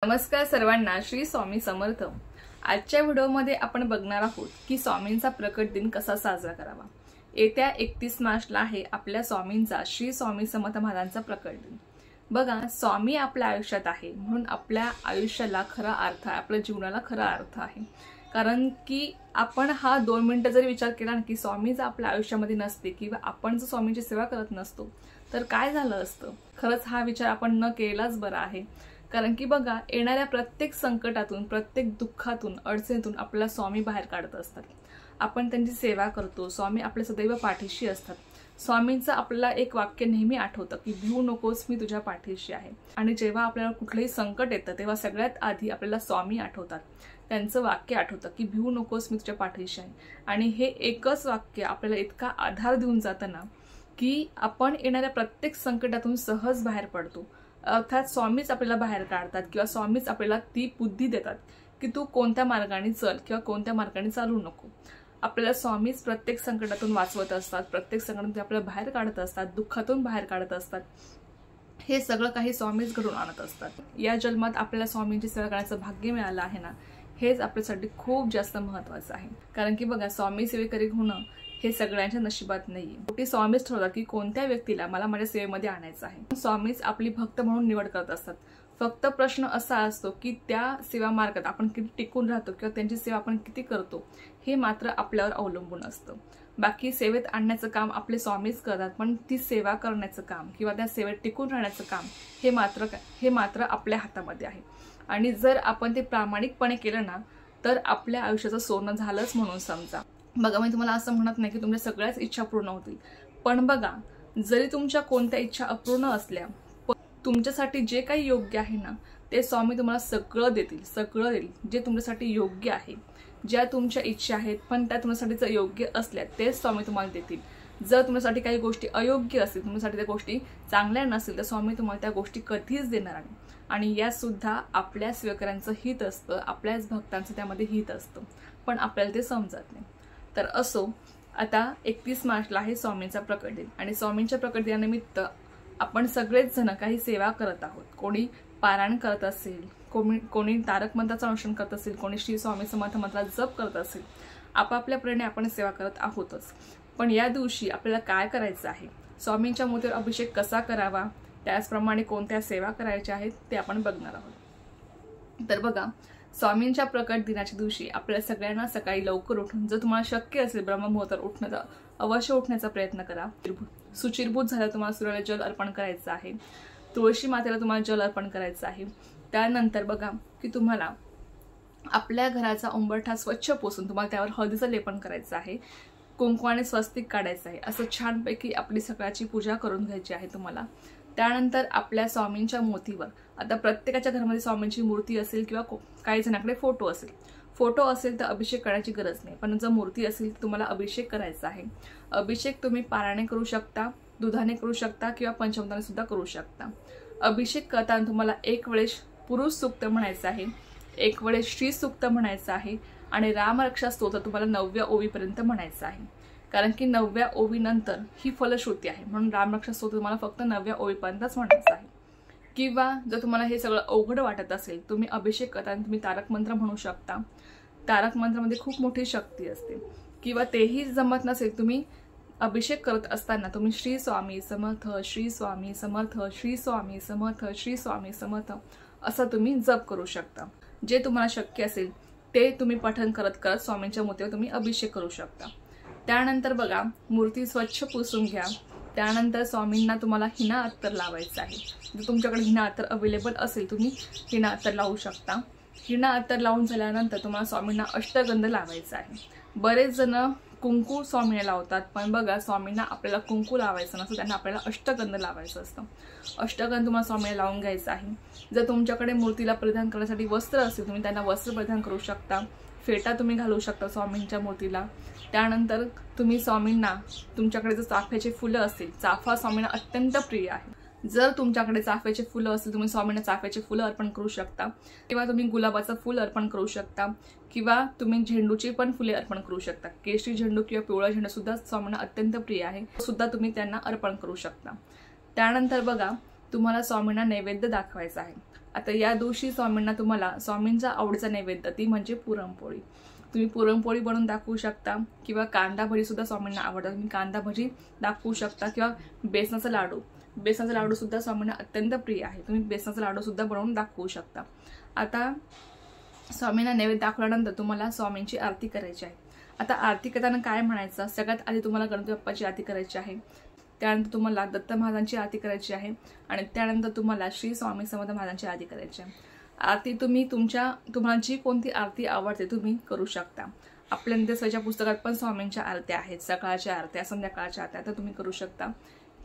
नमस्कार सर्वांना, श्री स्वामी समर्थ। आजच्या व्हिडिओमध्ये आपण बघणार आहोत की स्वामींचा प्रकट दिन कसा साजरा करावा। येत्या 31 मार्चला आहे आपल्या स्वामींचा, श्री स्वामी समर्थ महाराजांचा प्रकट दिन। बघा, स्वामी आपल्या आयुष्यात आहे म्हणून आपल्या आयुष्याला खरा अर्थ आहे, आपल्या जीवनाला खरा अर्थ आहे। कारण की आपण हा 2 मिनिटं जरी विचार केला ना की स्वामी जर आपल्या आयुष्यामध्ये नसते किंवा आपण जर स्वामींची सेवा करत नसतो तर काय झालं असतं। खरंच हा विचार आपण न केलाच बरा आहे। कारण की बघा, येणाऱ्या प्रत्येक संकटातून, प्रत्येक दुःखातून, अडचणीतून आपल्याला स्वामी बाहेर काढत असतात। आपण त्यांची सेवा करतो, स्वामी आपल्या सदैव पाठीशी असतात। स्वामींचं आपल्याला एक वाक्य नेहमी आठवतं की भिवू नकोस, मी तुझ्या पाठीशी आहे। आणि जेव्हा आपल्याला कुठलंही संकट येतं तेव्हा सगळ्यात आधी आपल्याला स्वामी आठवतात, त्यांचं वाक्य आठवतं की भिवू नकोस, मी तुझ्या पाठीशी आहे। आणि हे एकच वाक्य आपल्याला इतका आधार देऊन जातं ना की आपण येणाऱ्या प्रत्येक संकटातून सहज बाहेर पडतो। अर्थात स्वामीच आपल्याला बाहेर काढतात किंवा स्वामीच आपल्याला ती बुद्धी देतात की तू कोणत्या मार्गाने चल किंवा कोणत्या मार्गाने चालू नको। आपल्याला स्वामीच प्रत्येक संकटातून वाचवत असतात, प्रत्येक संकटातून आपल्याला बाहेर काढत असतात, दुःखातून बाहेर काढत असतात। हे सगळं काही स्वामीच घडून आणत असतात। या जन्मात आपल्याला स्वामींची सेवा करण्याचं भाग्य मिळालं आहे ना, हेच आपल्यासाठी खूप जास्त महत्त्वाचं आहे। कारण की बघा, स्वामी सेवेकरी होणं हे सगळ्यांच्या नशिबात नाहीये। शेवटी स्वामीच ठरवतात की कोणत्या व्यक्तीला मला माझ्या सेवेमध्ये आणायचं आहे। स्वामीच आपली भक्त म्हणून निवड करत असतात। फक्त प्रश्न असा असतो की त्या सेवा मार्गात आपण किती टिकून राहतो किंवा त्यांची सेवा आपण किती करतो हे मात्र आपल्यावर अवलंबून असतं। बाकी सेवेत आणण्याचं काम आपले स्वामीच करतात, पण ती सेवा करण्याचं काम किंवा त्या सेवेत टिकून राहण्याचं काम हे मात्र आपल्या हातामध्ये आहे। आणि जर आपण ते प्रामाणिकपणे केलं ना तर आपल्या आयुष्याचं सोनं झालंच म्हणून समजा। बघा, मी तुम्हाला असं म्हणत नाही की तुमच्या सगळ्याच इच्छा पूर्ण होतील, पण बघा, जरी तुमच्या कोणत्या इच्छा अपूर्ण असल्या तुमच्यासाठी जे काही योग्य आहे ना ते स्वामी तुम्हाला सगळं देतील, सगळं देईल जे तुमच्यासाठी योग्य आहे। ज्या तुमच्या इच्छा आहेत पण त्या तुमच्यासाठी योग्य असल्या तेच स्वामी तुम्हाला देतील। जर तुमच्यासाठी काही गोष्टी अयोग्य असतील, तुमच्यासाठी त्या गोष्टी चांगल्या नसतील तर स्वामी तुम्हाला त्या गोष्टी कधीच देणार नाही। आणि यात सुद्धा आपल्या सेवकऱ्यांचं हित असतं, आपल्याच भक्तांचं त्यामध्ये हित असतं, पण आपल्याला ते समजत नाही। तर असो, आता 31 मार्चला आहे स्वामींचा प्रकट दिन आणि स्वामींच्या प्रकट दिनानिमित्त आपण सगळेच जण काही सेवा करत आहोत। कोणी पारायण करत असेल, कोणी तारक मंत्राचं अनुसरण करत असेल, कोणी श्री स्वामी समर्थ मंत्राचा जप करत असेल, आपापल्या प्रेरणेने आपण सेवा करत आहोतच। पण या दिवशी आपल्याला काय करायचं आहे, स्वामींच्या मूर्तीवर अभिषेक कसा करावा, त्याचप्रमाणे कोणत्या सेवा करायच्या आहेत ते आपण बघणार आहोत। तर बघा, स्वामींच्या प्रकट दिनाच्या दिवशी आपल्याला सगळ्यांना सकाळी लवकर उठून, जर तुम्हाला शक्य असेल ब्रह्ममुहूर्तावर उठण्याचा, अवश्य उठण्याचा प्रयत्न करा। शुचिर्भूत झाल्यावर तुम्हाला सूर्याला जल अर्पण करायचं आहे, तुळशी मातेला तुम्हाला जल अर्पण करायचं आहे। त्यानंतर बघा की तुम्हाला आपल्या घराचा उंबरठा स्वच्छ पुसून तुम्हाला त्यावर हळदीचं लेपन करायचं आहे, कुंकवाने स्वस्तिक काढायचं आहे। असं छानपैकी आपली सकाळची पूजा करून घ्यायची आहे तुम्हाला। त्यानंतर आपल्या स्वामींच्या मूर्तीवर, आता प्रत्येकाच्या घरामध्ये स्वामींची मूर्ती असेल किंवा काही जणांकडे फोटो असेल तर अभिषेक करण्याची गरज नाही, पण जर मूर्ती असेल तुम्हाला अभिषेक करायचा आहे। अभिषेक तुम्ही पारायणे करू शकता, दुधाने करू शकता किंवा पंचामृताने सुद्धा करू शकता। अभिषेक करताना तुम्हाला एक वेळेस पुरुष सूक्त म्हणायचं आहे, एक वेळेस श्री सूक्त म्हणायचं आहे आणि रामरक्षा स्तोत्र तुम्हाला 9व्या ओवीपर्यंत म्हणायचं आहे। कारण की 9व्या ओवीनंतर ही फलश्रुती आहे, म्हणून रामरक्षा स्तोत्र तुम्हाला फक्त 9व्या ओवीपर्यंतच म्हणायचं आहे। किंवा जर तुम्हाला हे सगळं अवघड वाटत असेल, तुम्ही अभिषेक करताना तुम्ही तारक मंत्र म्हणू शकता। तारक मंत्रामध्ये खूप मोठी शक्ती असते। किंवा तेही जमत नसेल, तुम्ही अभिषेक करत असताना तुम्ही श्री स्वामी समर्थ, श्री स्वामी समर्थ, श्री स्वामी समर्थ, श्री स्वामी समर्थ असं तुम्ही जप करू शकता। जे तुम्हाला शक्य असेल ते तुम्ही पठण करत करत स्वामींच्या मूर्तीवर तुम्ही अभिषेक करू शकता। त्यानंतर बघा, मूर्ती स्वच्छ पुसून घ्या। त्यानंतर स्वामींना तुम्हाला हिना अत्तर लावायचं आहे। जर तुमच्याकडे हिना अत्तर अवेलेबल असेल तुम्ही हिना अत्तर लावू शकता। हिना अत्तर लावून झाल्यानंतर तुम्हाला स्वामींना अष्टगंध लावायचा आहे। बरेच जण कुंकू स्वामींना लावतात, पण बघा, स्वामींना आपल्याला कुंकू लावायचं नसतं, त्यांना आपल्याला अष्टगंध लावायचं असतं। अष्टगंध तुम्हाला स्वामींना लावून घ्यायचं आहे। जर तुमच्याकडे मूर्तीला परिधान करण्यासाठी वस्त्र असेल तुम्ही त्यांना वस्त्र परिधान करू शकता, फेटा तुम्ही घालू शकता स्वामींच्या मूर्तीला। त्यानंतर तुम्ही स्वामींना, तुमच्याकडे जर चाफ्याचे फुलं असतील, चाफा स्वामींना अत्यंत प्रिय आहे, जर तुमच्याकडे चाफ्याचे फुलं असतील तुम्ही स्वामींना चाफ्याचे फुलं अर्पण करू शकता किंवा तुम्ही गुलाबाचं फुल अर्पण करू शकता किंवा तुम्ही झेंडूची पण फुले अर्पण करू शकता। केशरी झेंडू किंवा पिवळा झेंडू सुद्धा स्वामींना अत्यंत प्रिय आहे, सुद्धा तुम्ही त्यांना अर्पण करू शकता। त्यानंतर बघा, तुम्हाला स्वामींना नैवेद्य दाखवायचा आहे। आता या दिवशी स्वामींना तुम्हाला स्वामींचा आवडीचा नैवेद्य ती म्हणजे पुरणपोळी, तुम्ही पुरणपोळी बनवून दाखवू शकता किंवा कांदा भजी सुद्धा स्वामींना आवडतात, तुम्ही कांदा भजी दाखवू शकता किंवा बेसनाचा लाडू सुद्धा स्वामींना अत्यंत प्रिय आहे, तुम्ही बेसनाचा लाडू सुद्धा बनवून दाखवू शकता। आता स्वामींना नैवेद्य दाखवल्यानंतर तुम्हाला स्वामींची आरती करायची आहे। आता आरती करताना काय म्हणायचं, सगळ्यात आधी तुम्हाला गणपती बाप्पाची आरती करायची आहे, त्यानंतर तुम्हाला दत्त महाराजांची आरती करायची आहे आणि त्यानंतर तुम्हाला श्री स्वामी समर्थ महाराजांची आरती करायची आहे। आरती तुम्ही तुम्हाला जी कोणती आरती आवडते तुम्ही करू शकता। आपल्या नित्यसेवेच्या पुस्तकात पण स्वामींच्या आरत्या आहेत, सकाळच्या आरत्या, संध्याकाळच्या आरत्या, तर तुम्ही करू शकता।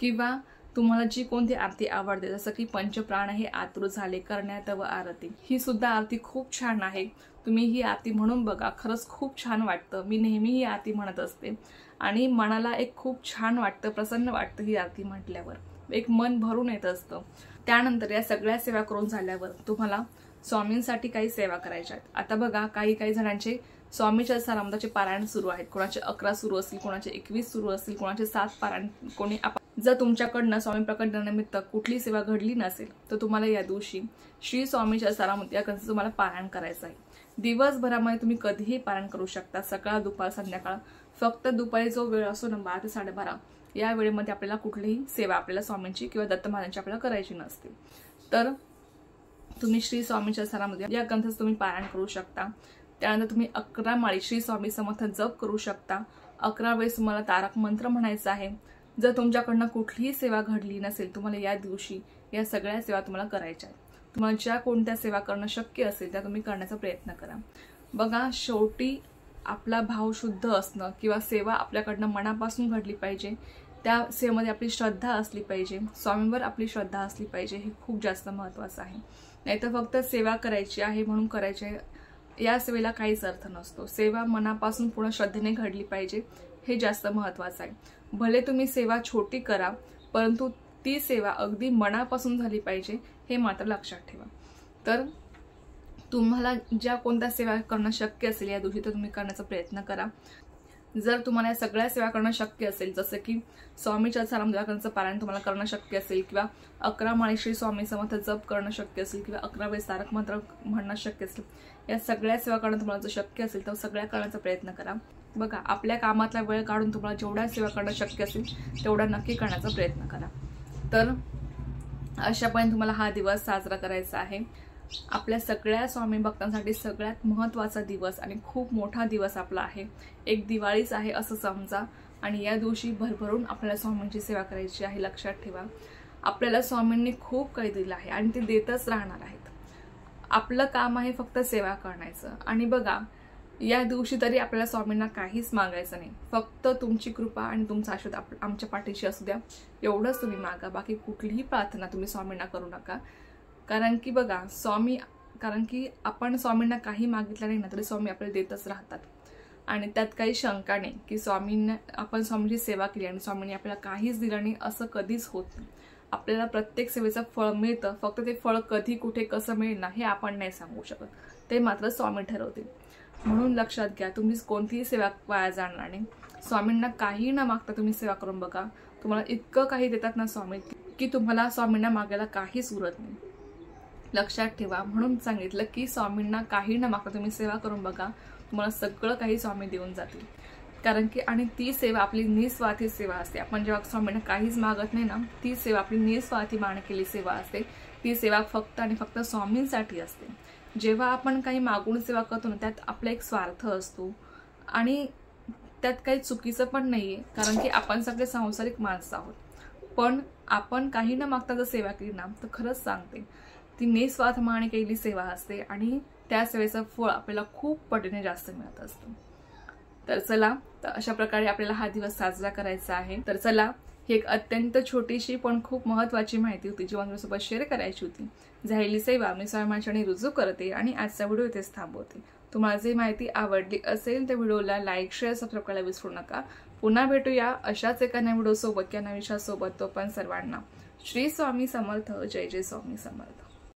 किंवा तुम्हाला जी कोणती आरती आवडते, जसं की पंचप्राण हे आतुर झाले करण्यात व आरती, ही सुद्धा आरती खूप छान आहे, तुम्ही ही आरती म्हणून बघा, खरंच खूप छान वाटतं। मी नेहमी ही आरती म्हणत असते आणि मनाला एक खूप छान वाटतं, प्रसन्न वाटतं ही आरती म्हटल्यावर, एक मन भरून येत असतं। त्यानंतर या सगळ्या सेवा करून झाल्यावर तुम्हाला स्वामींसाठी काही सेवा करायच्या आहेत। आता बघा, काही जणांचे स्वामीच्या सारामृताचे पारायण सुरू आहेत, कोणाचे 11 सुरू असतील, कोणाचे 21 सुरू असतील, कोणाचे 7 पारायण, कोणी जर तुमच्याकडनं स्वामी प्रकट दिनानिमित्त कुठली सेवा घडली नसेल तर तुम्हाला या दिवशी श्री स्वामीच्या सारामृत या ग्रंथाचं तुम्हाला पारायण करायचं आहे। दिवसभरामध्ये तुम्ही कधीही पारायण करू शकता, सकाळ दुपार संध्याकाळ, फक्त दुपारी जो वेळ असतो ना 12 ते 12:30 या वेळेमध्ये आपल्याला कुठलीही सेवा आपल्याला स्वामींची किंवा दत्त महाराजांची आपल्याला करायची नसते, तर तुम्ही श्री स्वामीच्या सारामृत या ग्रंथाचं तुम्ही पारायण करू शकता। त्यानंतर तुम्ही 11 माळी श्री स्वामी समर्थ जप करू शकता, 11 वेळेस तुम्हाला तारक मंत्र म्हणायचा आहे। जर तुमच्याकडनं कुठलीही सेवा घडली नसेल, तुम्हाला या दिवशी या सगळ्या सेवा तुम्हाला करायच्या आहेत। तुम्हाला ज्या कोणत्या सेवा करणं शक्य असेल त्या तुम्ही करण्याचा प्रयत्न करा। बघा, शेवटी आपला भाव शुद्ध असणं किंवा सेवा आपल्याकडनं मनापासून घडली पाहिजे, त्या सेवेमध्ये आपली श्रद्धा असली पाहिजे, स्वामींवर आपली श्रद्धा असली पाहिजे, हे खूप जास्त महत्त्वाचं आहे। नाहीतर फक्त सेवा करायची आहे म्हणून करायची आहे, या सेवेला काहीच अर्थ नसतो। सेवा मनापासून पूर्ण श्रद्धेने घडली पाहिजे, हे जास्त महत्त्वाचं आहे। भले तुम्ही सेवा छोटी करा, परंतु ती सेवा अगदी मनापासून झाली पाहिजे, हे मात्र लक्षात ठेवा। तर तुम्हाला ज्या कोणत्या सेवा करणं शक्य असेल या दिवशी तर तुम्ही करण्याचा प्रयत्न करा। जर तुम्हाला या सगळ्या सेवा करणं शक्य असेल, जसं की स्वामीच्या सारामृताचं पारायण तुम्हाला करणं शक्य असेल किंवा 11 माळी श्री स्वामी समर्थ जप करणं शक्य असेल किंवा 11 वेळेस तारक मंत्र म्हणणं शक्य असेल, या सगळ्या सेवा करणं तुम्हाला जर शक्य असेल तर सगळ्या करण्याचा प्रयत्न करा। बघा, आपल्या कामातला वेळ काढून तुम्हाला जेवढ्या सेवा करणं शक्य असेल तेवढा नक्की करण्याचा प्रयत्न करा। तर अशापर्यंत तुम्हाला हा दिवस साजरा करायचा आहे। आपल्या सगळ्या स्वामी भक्तांसाठी सगळ्यात महत्त्वाचा दिवस आणि खूप मोठा दिवस आपला आहे, एक दिवाळीच आहे असं समजा, आणि या दिवशी भरभरून आपल्याला स्वामींची सेवा करायची आहे। लक्षात ठेवा, आपल्याला स्वामींनी खूप काही दिलं आहे आणि ते देतच राहणार आहेत। आपलं काम आहे फक्त सेवा करण्याचं, आणि बघा, या दिवशी तरी आपल्याला स्वामींना काहीच मागायचं नाही, फक्त तुमची कृपा आणि तुमचा आशीर्वाद आमच्या पाठीशी असू द्या, एवढंच तुम्ही मागा। बाकी कुठलीही प्रार्थना तुम्ही स्वामींना करू नका, कारण की आपण स्वामींना काही मागितलं नाही ना तरी स्वामी आपल्याला देतच राहतात, आणि त्यात काही शंका नाही की आपण स्वामींची सेवा केली आणि स्वामींनी आपल्याला काहीच दिलं नाही असं कधीच होत नाही। आपल्याला प्रत्येक सेवेचं फळ मिळतं, फक्त ते फळ कधी कुठे कसं मिळेल ना हे आपण नाही सांगू शकत, ते मात्र स्वामी ठरवतील। म्हणून लक्षात घ्या, तुम्ही कोणतीही सेवा वाया जाणार नाही। स्वामींना काही न मागता तुम्ही सेवा करून बघा, तुम्हाला इतकं काही देतात ना स्वामी की तुम्हाला स्वामींना मागायला काहीच उरत नाही। लक्षात ठेवा, म्हणून सांगितलं की स्वामींना काही न मागता तुम्ही सेवा करून बघा, तुम्हाला सगळं काही स्वामी देऊन जातील। कारण की आणि ती सेवा आपली निस्वार्थी सेवा असते। आपण जेव्हा स्वामींना काहीच मागत नाही ना, ती सेवा आपली निस्वार्थी मान केली सेवा असते, ती सेवा फक्त आणि फक्त स्वामींसाठी असते। जेव्हा आपण काही मागून सेवा करतो ना, त्यात आपला एक स्वार्थ असतो आणि त्यात काही चुकीचं पण नाहीये, कारण की आपण सगळे सांसारिक माणसं आहोत। पण आपण काही न मागता जर सेवा केली ना तर खरंच सांगते ती निस्वार्थ माने केलेली सेवा असते आणि त्या सेवेचं फळ आपल्याला खूप पटीने जास्त मिळत असतं। तर चला, तर अशा प्रकारे आपल्याला हा दिवस साजरा करायचा आहे। तर चला, ही एक अत्यंत छोटीशी पण खूप महत्त्वाची माहिती होती जी माझ्यासोबत शेअर करायची होती। झालेली सेवा मी स्वामींच्या रुजू करते आणि आजचा व्हिडिओ इथेच थांबवते। तुम्हाला जर माहिती आवडली असेल तर व्हिडिओला लाईक, शेअर, सबस्क्राईब करायला विसरू नका। पुन्हा भेटूया अशाच एका नवीन व्हिडिओ सोबत किंवा नवीन विषयासोबत। तो पण सर्वांना श्री स्वामी समर्थ, जय जय स्वामी समर्थ।